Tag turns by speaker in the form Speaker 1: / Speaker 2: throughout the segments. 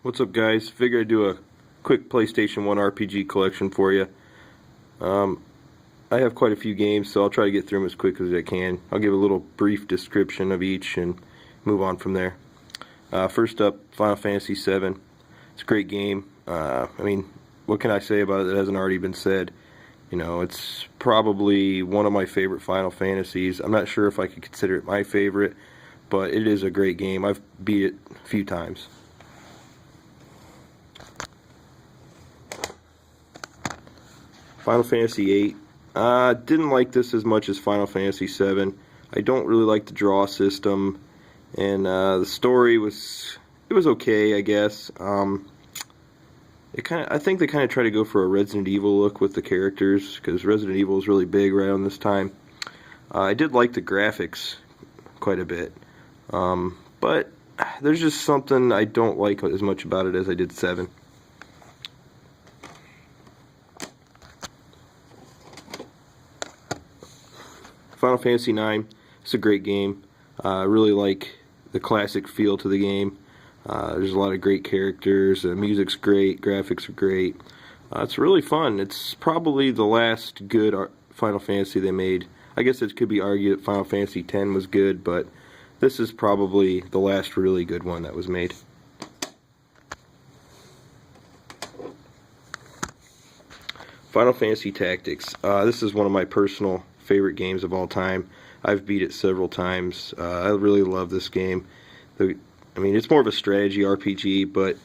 Speaker 1: What's up, guys? Figured I'd do a quick PlayStation 1 RPG collection for you. I have quite a few games, so I'll try to get through them as quick as I can. I'll give a little brief description of each and move on from there. First up, Final Fantasy VII. It's a great game. I mean, what can I say about it that hasn't already been said? You know, it's probably one of my favorite Final Fantasies. I'm not sure if I could consider it my favorite, but it is a great game. I've beat it a few times. Final Fantasy VIII. Didn't like this as much as Final Fantasy VII. I don't really like the draw system, and the story was okay, I guess. I think they kind of try to go for a Resident Evil look with the characters, because Resident Evil was really big right around this time. I did like the graphics quite a bit, but there's just something I don't like as much about it as I did 7. Final Fantasy IX, it's a great game. I really like the classic feel to the game. There's a lot of great characters, music's great, graphics are great. It's really fun. It's probably the last good Final Fantasy they made. I guess it could be argued that Final Fantasy X was good, but this is probably the last really good one that was made. Final Fantasy Tactics. This is one of my personal favorite games of all time. I've beat it several times. I really love this game. I mean, it's more of a strategy RPG, but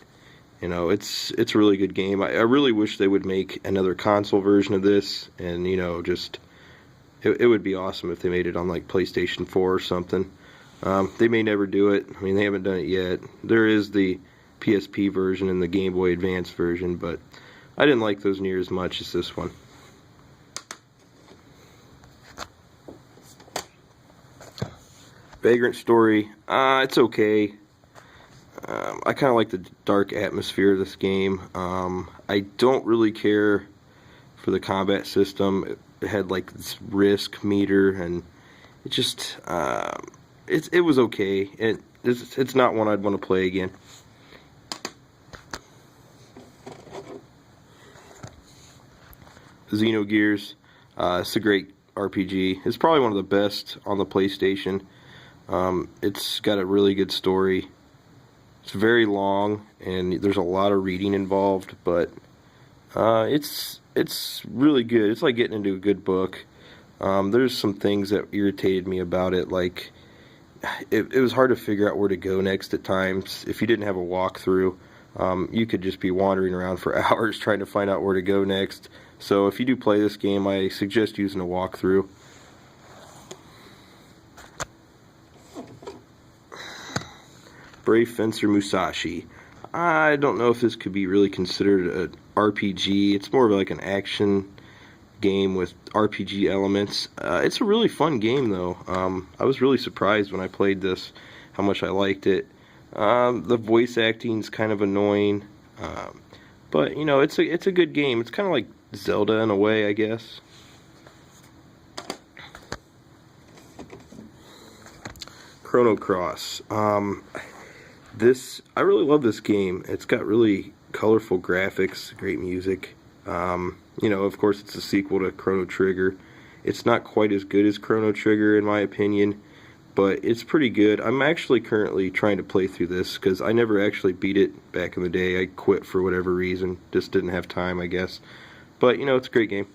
Speaker 1: you know, it's a really good game. I really wish they would make another console version of this, and you know, just it would be awesome if they made it on like PlayStation 4 or something. They may never do it. I mean, they haven't done it yet. There is the PSP version and the Game Boy Advance version, but I didn't like those near as much as this one. Vagrant Story, it's okay. I kind of like the dark atmosphere of this game. I don't really care for the combat system. It had like this risk meter, and it just it was okay. It's not one I'd want to play again. Xenogears, it's a great RPG. It's probably one of the best on the PlayStation. It's got a really good story. It's very long, and there's a lot of reading involved, but it's really good. It's like getting into a good book. There's some things that irritated me about it, like it was hard to figure out where to go next at times. If you didn't have a walkthrough, you could just be wandering around for hours trying to find out where to go next. So if you do play this game, I suggest using a walkthrough. Brave Fencer Musashi. I don't know if this could be really considered an RPG. It's more of like an action game with RPG elements. It's a really fun game, though. I was really surprised when I played this how much I liked it. The voice acting's kind of annoying, but you know, it's a good game. It's kind of like Zelda in a way, I guess. Chrono Cross. I really love this game. It's got really colorful graphics, great music. You know, of course, it's a sequel to Chrono Trigger. It's not quite as good as Chrono Trigger, in my opinion, but it's pretty good. I'm actually currently trying to play through this, because I never actually beat it back in the day. I quit for whatever reason. Just didn't have time, I guess. But, you know, it's a great game.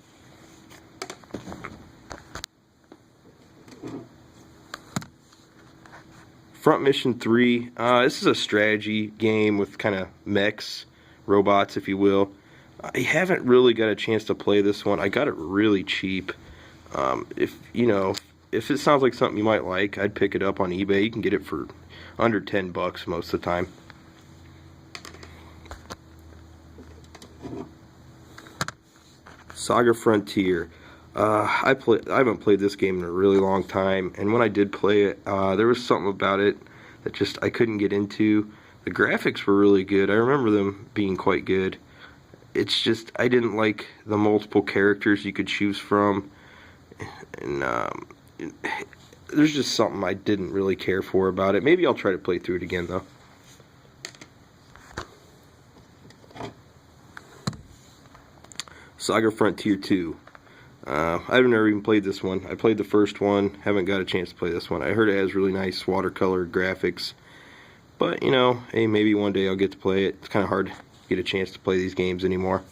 Speaker 1: Front Mission 3, this is a strategy game with kind of mechs, robots, if you will. I haven't really got a chance to play this one. I got it really cheap. If it sounds like something you might like, I'd pick it up on eBay. You can get it for under $10 most of the time. Saga Frontier. I haven't played this game in a really long time, and when I did play it, there was something about it that just I couldn't get into. The graphics were really good. I remember them being quite good. It's just I didn't like the multiple characters you could choose from, and there's just something I didn't really care for about it. Maybe I'll try to play through it again, though. Saga Frontier 2. I've never even played this one. I played the first one, haven't got a chance to play this one. I heard it has really nice watercolor graphics, but you know, hey, maybe one day I'll get to play it. It's kind of hard to get a chance to play these games anymore.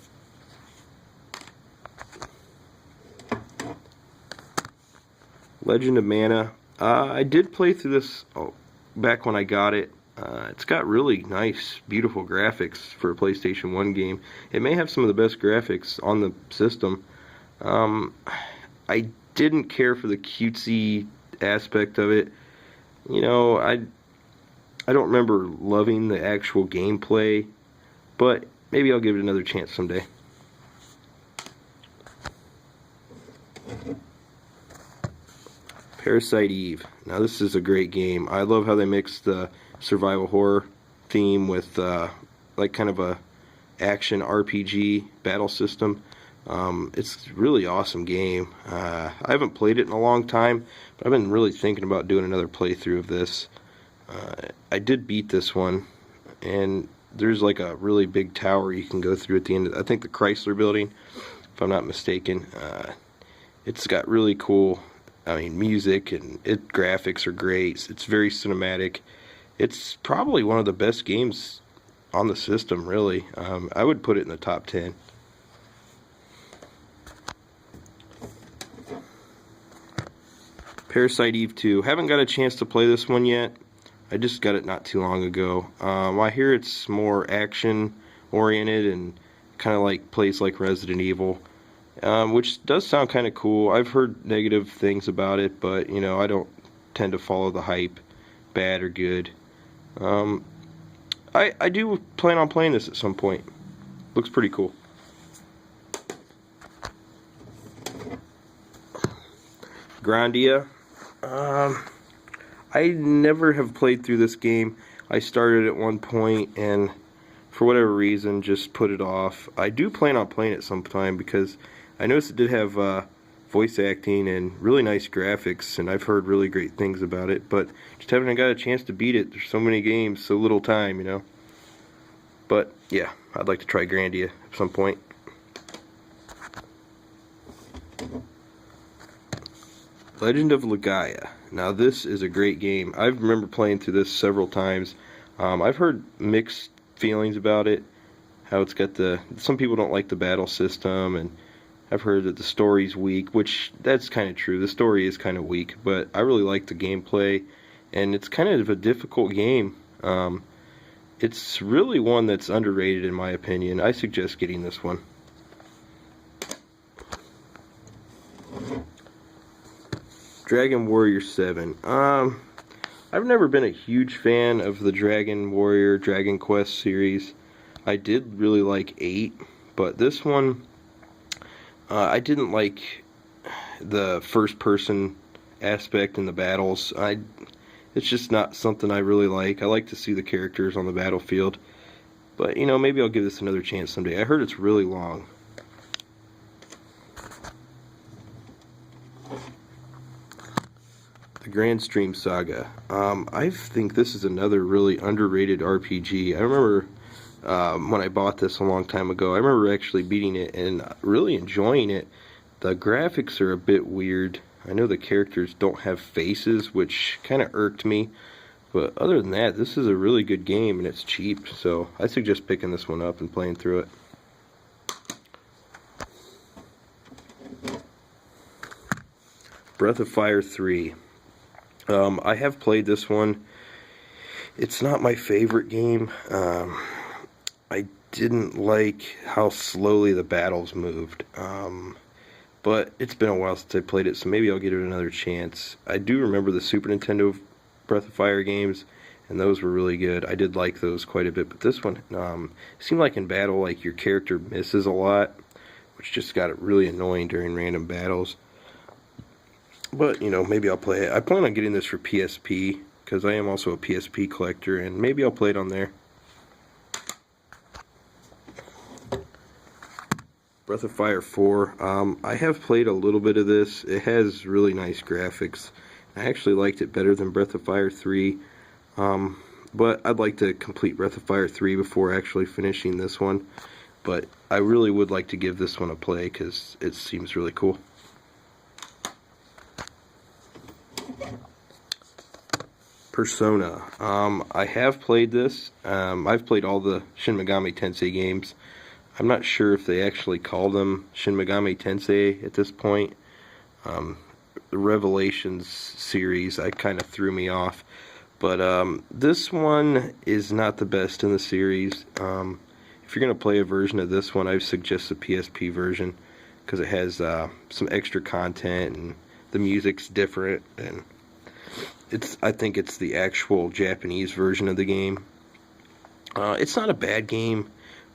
Speaker 1: Legend of Mana. I did play through this back when I got it. It's got really nice, beautiful graphics for a PlayStation 1 game. It may have some of the best graphics on the system. I didn't care for the cutesy aspect of it. You know, I don't remember loving the actual gameplay, but maybe I'll give it another chance someday. Parasite Eve. Now this is a great game. I love how they mix the survival horror theme with like kind of a action RPG battle system. It's a really awesome game. I haven't played it in a long time, but I've been really thinking about doing another playthrough of this. I did beat this one, and there's like a really big tower you can go through at the end of, I think, the Chrysler Building, if I'm not mistaken. It's got really cool, music, and graphics are great. It's very cinematic. It's probably one of the best games on the system, really. I would put it in the top 10. Parasite Eve 2. Haven't got a chance to play this one yet. I just got it not too long ago. I hear it's more action oriented and kind of like plays like Resident Evil, which does sound kind of cool. I've heard negative things about it, but you know, I don't tend to follow the hype, bad or good. I do plan on playing this at some point. Looks pretty cool. Grandia. I never have played through this game. I started at one point and for whatever reason just put it off. I do plan on playing it sometime because I noticed it did have voice acting and really nice graphics, and I've heard really great things about it, but just haven't got a chance to beat it. There's so many games, so little time, you know. But yeah, I'd like to try Grandia at some point. Legend of Legaia. Now this is a great game. I remember playing through this several times. I've heard mixed feelings about it. How it's got some people don't like the battle system, and I've heard that the story's weak, which that's kind of true. The story is kind of weak, but I really like the gameplay, and it's kind of a difficult game. It's really one that's underrated in my opinion. I suggest getting this one. Dragon Warrior 7. I've never been a huge fan of the Dragon Warrior, Dragon Quest series. I did really like 8, but this one, I didn't like the first-person aspect in the battles. It's just not something I really like. I like to see the characters on the battlefield. But, you know, maybe I'll give this another chance someday. I heard it's really long. The Granstream Saga. I think this is another really underrated RPG. I remember when I bought this a long time ago, I remember actually beating it and really enjoying it. The graphics are a bit weird. I know the characters don't have faces, which kind of irked me. But other than that, this is a really good game and it's cheap. So I suggest picking this one up and playing through it. Breath of Fire 3. I have played this one. It's not my favorite game. I didn't like how slowly the battles moved. But it's been a while since I played it, so maybe I'll give it another chance. I do remember the Super Nintendo Breath of Fire games, and those were really good. I did like those quite a bit, but this one seemed like in battle, like your character misses a lot, which just got really annoying during random battles. But, you know, maybe I'll play it. I plan on getting this for PSP, because I am also a PSP collector, and maybe I'll play it on there. Breath of Fire 4. I have played a little bit of this. It has really nice graphics. I actually liked it better than Breath of Fire 3. But I'd like to complete Breath of Fire 3 before actually finishing this one. but I really would like to give this one a play because it seems really cool. Persona. I have played this. I've played all the Shin Megami Tensei games. I'm not sure if they actually call them Shin Megami Tensei at this point. The Revelations series kind of threw me off. But this one is not the best in the series. If you're going to play a version of this one, I would suggest the PSP version because it has some extra content and the music's different, and I think it's the actual Japanese version of the game. It's not a bad game,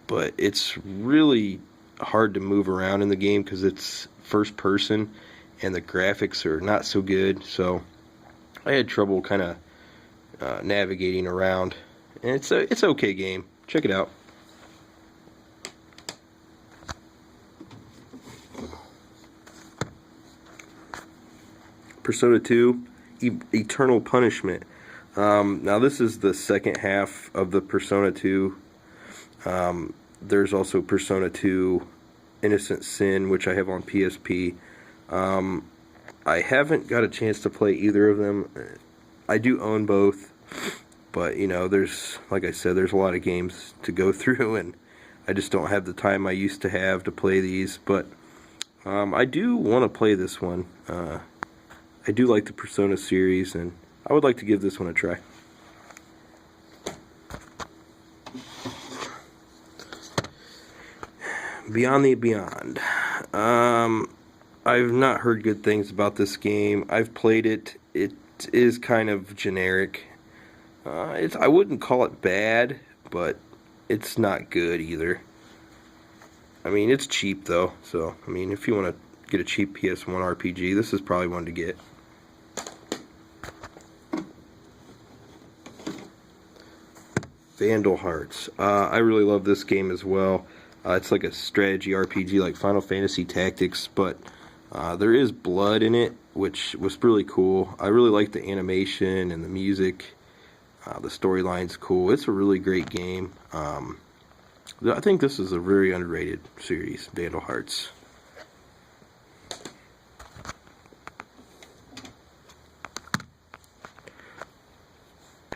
Speaker 1: but it's really hard to move around in the game because it's first person and the graphics are not so good. So I had trouble kind of navigating around, and it's an okay game. Check it out. Persona 2. Eternal Punishment. Now this is the second half of the Persona 2. There's also Persona 2 Innocent Sin, which I have on PSP. I haven't got a chance to play either of them. I do own both, but you know, like I said, there's a lot of games to go through, and I just don't have the time I used to have to play these. But I do want to play this one. I do like the Persona series, and I would like to give this one a try. Beyond the Beyond. I've not heard good things about this game. I've played it. It is kind of generic. I wouldn't call it bad, but it's not good either. I mean, it's cheap though, so I mean, if you want to get a cheap PS1 RPG, this is probably one to get. Vandal Hearts. I really love this game as well. It's like a strategy RPG like Final Fantasy Tactics, but there is blood in it, which was really cool. I really like the animation and the music. The storyline's cool. It's a really great game. I think this is a very underrated series, Vandal Hearts.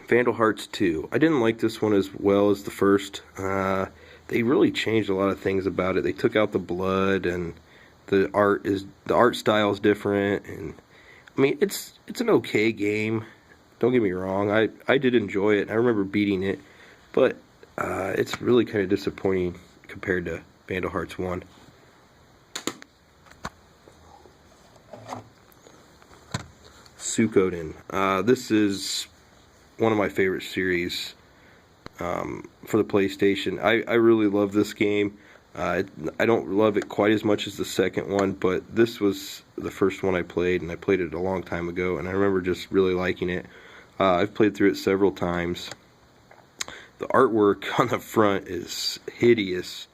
Speaker 1: Vandal Hearts 2. I didn't like this one as well as the first. They really changed a lot of things about it. They took out the blood, and the art style is different. And I mean, it's an okay game. Don't get me wrong. I did enjoy it. I remember beating it, but it's really kind of disappointing compared to Vandal Hearts 1. Suikoden. This is one of my favorite series for the PlayStation. I really love this game. I don't love it quite as much as the second one, but this was the first one I played, and I played it a long time ago, and I remember just really liking it. I've played through it several times. The artwork on the front is hideous.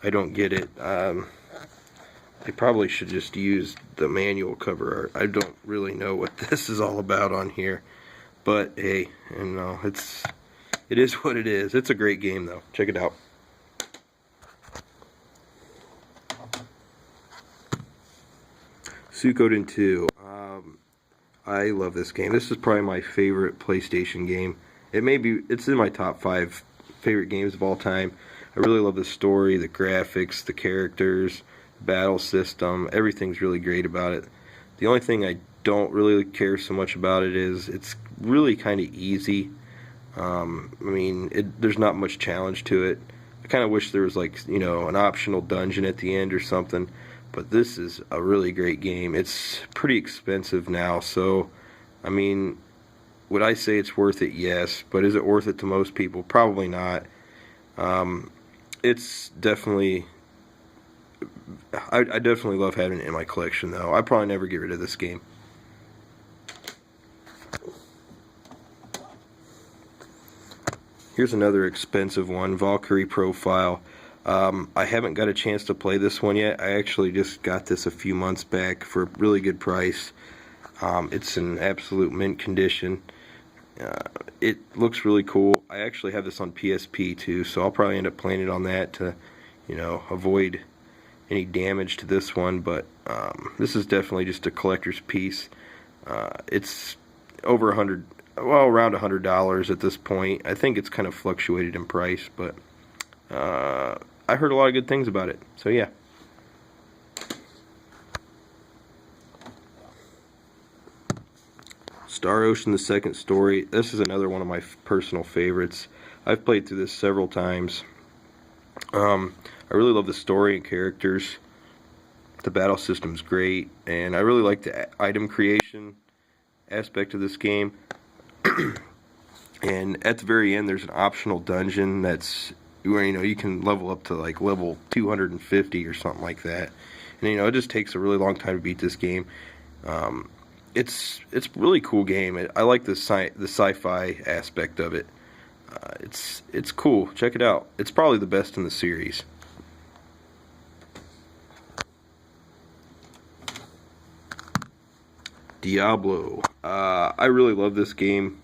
Speaker 1: I don't get it. They probably should just use the manual cover art. I don't really know what this is all about on here. But hey, you know, it is what it is. It's a great game though. Check it out. Suikoden 2. I love this game. This is probably my favorite PlayStation game. It's in my top 5 favorite games of all time. I really love the story, the graphics, the characters, the battle system. Everything's really great about it. The only thing I don't really care so much about it is it's really kind of easy. I mean, there's not much challenge to it. I kind of wish there was, like, you know, an optional dungeon at the end or something. But this is a really great game. It's pretty expensive now, so I mean, would I say it's worth it? Yes, but is it worth it to most people? Probably not. It's definitely, I definitely love having it in my collection though. I probably never get rid of this game. Here's another expensive one, Valkyrie Profile. I haven't got a chance to play this one yet. I actually just got this a few months back for a really good price. It's in absolute mint condition. It looks really cool. I actually have this on PSP too, so I'll probably end up playing it on that to avoid any damage to this one, but this is definitely just a collector's piece. It's over around $100 at this point. I think it's kind of fluctuated in price, but I heard a lot of good things about it, so yeah. Star Ocean: The Second Story. This is another one of my personal favorites. I've played through this several times. I really love the story and characters. The battle system's great, and I really like the item creation aspect of this game. And at the very end, there's an optional dungeon that's where you can level up to like level 250 or something like that. And it just takes a really long time to beat this game. It's a really cool game. I like the sci-fi aspect of it. It's cool. Check it out. It's probably the best in the series. Diablo. I really love this game.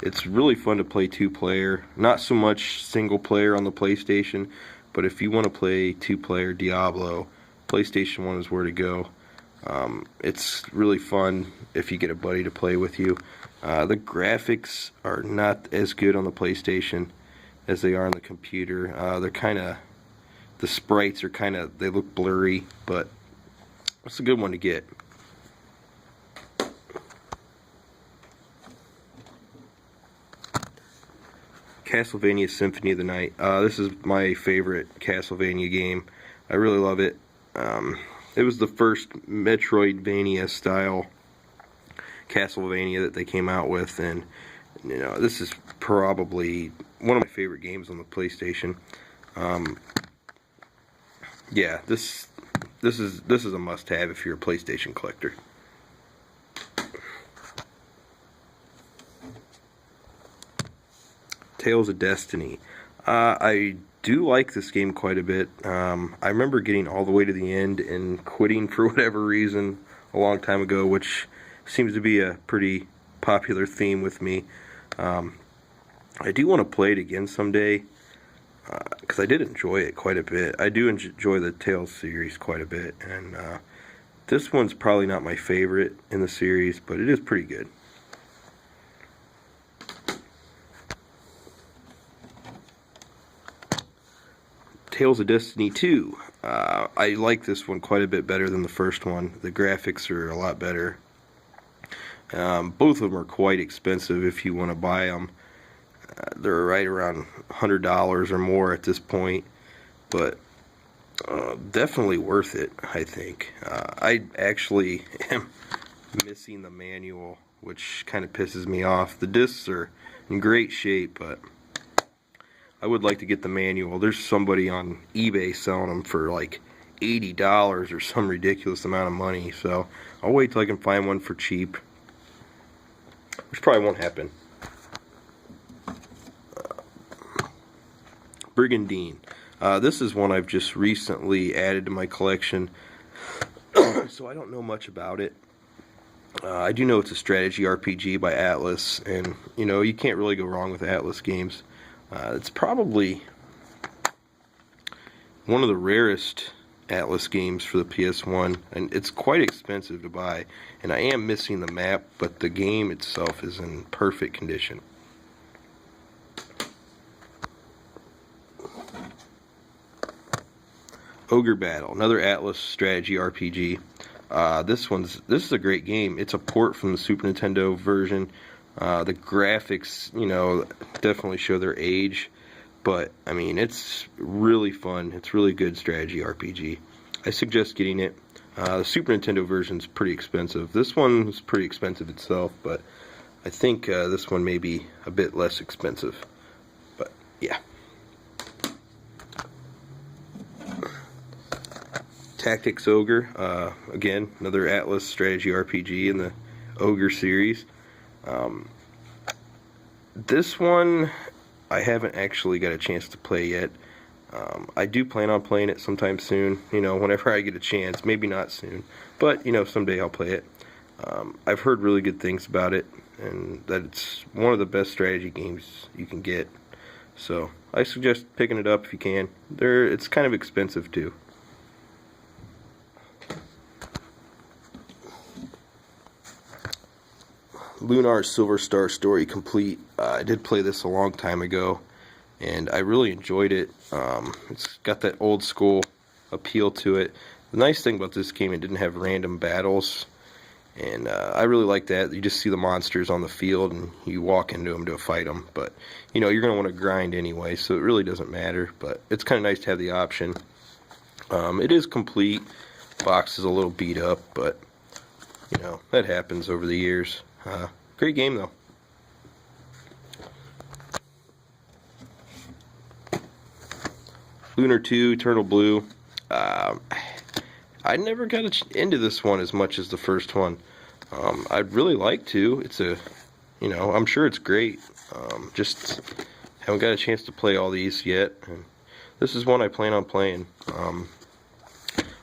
Speaker 1: It's really fun to play two-player. Not so much single-player on the PlayStation, but if you want to play two-player Diablo, PlayStation 1 is where to go. It's really fun if you get a buddy to play with you. The graphics are not as good on the PlayStation as they are on the computer. The sprites are they look blurry, but it's a good one to get. Castlevania Symphony of the Night. This is my favorite Castlevania game. I really love it. It was the first Metroidvania style Castlevania that they came out with, and this is probably one of my favorite games on the PlayStation. Yeah, this is a must-have if you're a PlayStation collector. Tales of Destiny. I do like this game quite a bit. I remember getting all the way to the end and quitting for whatever reason a long time ago, which seems to be a pretty popular theme with me. I do want to play it again someday, because I did enjoy it quite a bit. I do enjoy the Tales series quite a bit, and this one's probably not my favorite in the series, but it is pretty good. Tales of Destiny 2. I like this one quite a bit better than the first one. The graphics are a lot better. Both of them are quite expensive if you want to buy them. They're right around $100 or more at this point, but definitely worth it, I think. I actually am missing the manual, which kind of pisses me off. The discs are in great shape, but I would like to get the manual. There's somebody on eBay selling them for like $80 or some ridiculous amount of money, so I'll wait till I can find one for cheap, which probably won't happen. Brigandine. This is one I've just recently added to my collection, so I don't know much about it. I do know it's a strategy RPG by Atlas, and you can't really go wrong with Atlas games. It's probably one of the rarest Atlas games for the PS1, and it's quite expensive to buy, and I am missing the map, but the game itself is in perfect condition. Gert Battle, another Atlas strategy RPG. This is a great game. It's a port from the Super Nintendo version. The graphics, definitely show their age, but I mean, it's really fun. It's really good strategy RPG. I suggest getting it. The Super Nintendo version's pretty expensive. This one's pretty expensive itself, but I think this one may be a bit less expensive. But yeah. Tactics Ogre, again, another Atlas strategy RPG in the Ogre series. This one I haven't actually got a chance to play yet. I do plan on playing it sometime soon, whenever I get a chance. Maybe not soon, but someday I'll play it. I've heard really good things about it, and that it's one of the best strategy games you can get. So I suggest picking it up if you can. It's kind of expensive too. Lunar Silver Star Story Complete. I did play this a long time ago, and I really enjoyed it. It's got that old school appeal to it. The nice thing about this game, it didn't have random battles, and I really like that. You just see the monsters on the field, and you walk into them to fight them. But, you know, you're going to want to grind anyway, so it really doesn't matter. But it's kind of nice to have the option. It is complete. Box is a little beat up, but, you know, that happens over the years. Great game, though. Lunar 2, Eternal Blue. I never got into this one as much as the first one. I'd really like to. It's a, you know, I'm sure it's great. Just haven't got a chance to play all these yet. And this is one I plan on playing.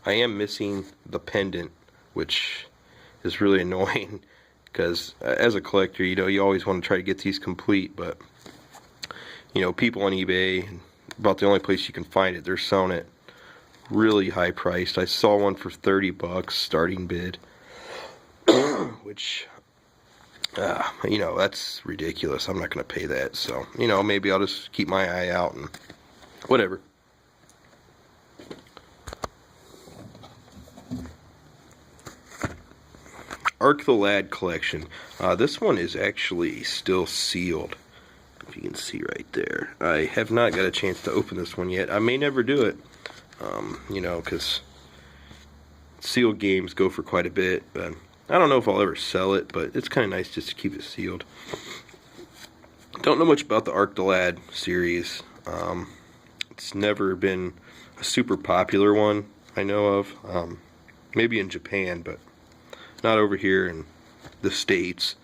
Speaker 1: I am missing the pendant, which is really annoying. Because as a collector, you know, you always want to try to get these complete, but, you know, people on eBay, about the only place you can find it, they're selling it really high priced. I saw one for $30 starting bid, which, you know, that's ridiculous. I'm not going to pay that, so, you know, maybe I'll just keep my eye out and whatever. Ark the Lad collection. This one is actually still sealed, if you can see right there. I have not got a chance to open this one yet. I may never do it, you know, because sealed games go for quite a bit. But I don't know if I'll ever sell it, but it's kind of nice just to keep it sealed. Don't know much about the Ark the Lad series. It's never been a super popular one I know of. Maybe in Japan, but not over here in the States.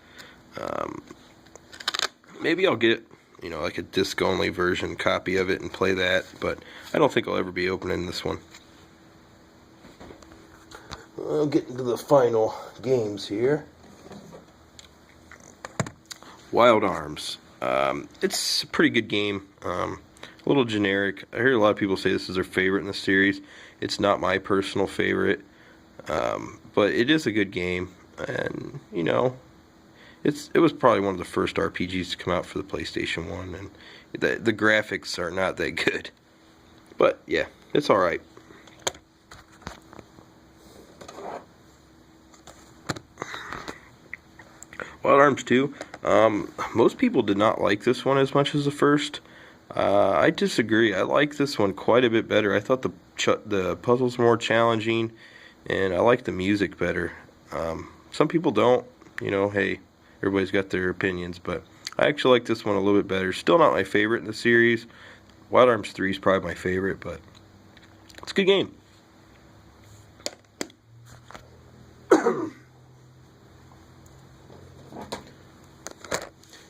Speaker 1: Maybe I'll get, you know, like a disc-only version copy of it and play that, but I don't think I'll ever be opening this one. I'll get into the final games here. Wild Arms. It's a pretty good game. A little generic. I hear a lot of people say this is their favorite in the series. It's not my personal favorite. But it is a good game, and, you know, it was probably one of the first RPGs to come out for the PlayStation 1, and the graphics are not that good. But, yeah, it's alright. Wild Arms 2. Most people did not like this one as much as the first. I disagree. I like this one quite a bit better. I thought the puzzles were more challenging, and I like the music better. Some people don't. You know, hey, everybody's got their opinions, but I actually like this one a little bit better. Still not my favorite in the series. Wild Arms 3 is probably my favorite, but it's a good game.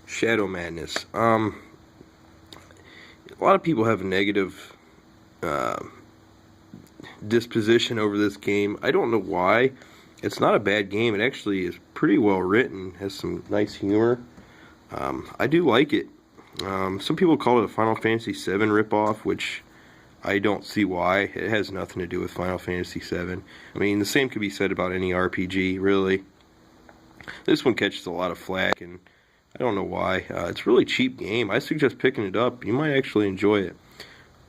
Speaker 1: Shadow Madness. A lot of people have a negative disposition over this game. I don't know why. It's not a bad game. It actually is pretty well written. Has some nice humor. I do like it. Some people call it a Final Fantasy VII ripoff, which I don't see why. It has nothing to do with Final Fantasy VII. I mean, the same could be said about any RPG, really. This one catches a lot of flack, and I don't know why. It's a really cheap game. I suggest picking it up. You might actually enjoy it.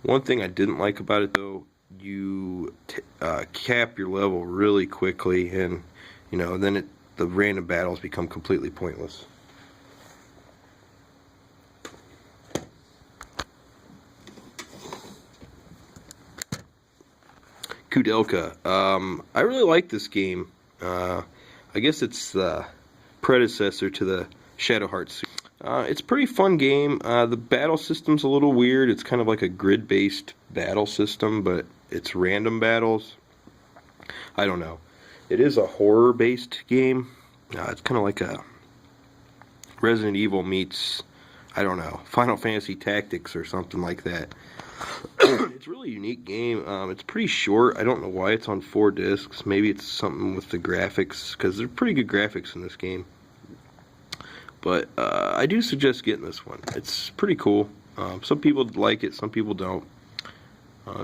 Speaker 1: One thing I didn't like about it, though, you cap your level really quickly, and, you know, then the random battles become completely pointless. Koudelka. I really like this game. I guess it's the predecessor to the Shadow Hearts. It's a pretty fun game. The battle system's a little weird. It's kind of like a grid-based battle system, but it's random battles. I don't know. It is a horror-based game. It's kind of like a Resident Evil meets, I don't know, Final Fantasy Tactics or something like that. It's a really unique game. It's pretty short. I don't know why it's on 4 discs. Maybe it's something with the graphics, because they're pretty good graphics in this game. But I do suggest getting this one. It's pretty cool. Some people like it, some people don't.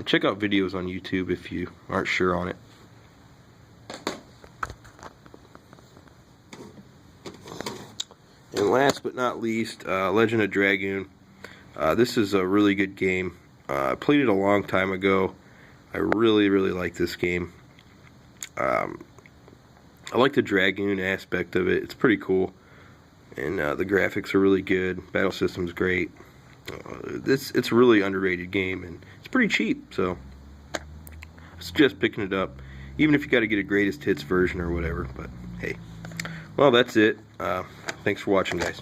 Speaker 1: Check out videos on YouTube if you aren't sure on it. And last but not least, Legend of Dragoon. This is a really good game. I played it a long time ago. I really like this game. I like the Dragoon aspect of it. It's pretty cool. And the graphics are really good. Battle system's great. It's a really underrated game, and it's pretty cheap, so I suggest picking it up, even if you got to get a greatest hits version or whatever. But hey, well, that's it. Thanks for watching, guys.